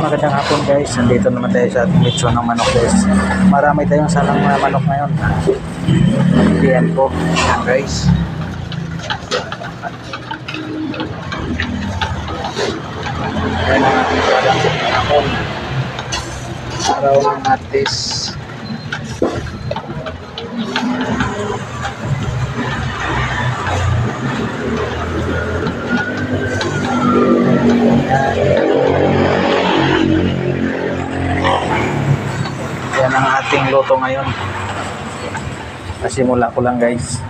Magandang hapon guys, nandito naman tayo sa ating lechon ng manok guys. Marami tayong salang mga manok ngayon. Yan po, yan guys. Yan ang ating salang hapon. Araw ng Martes. Yan ang ating luto ngayon. Nasimula ko lang guys.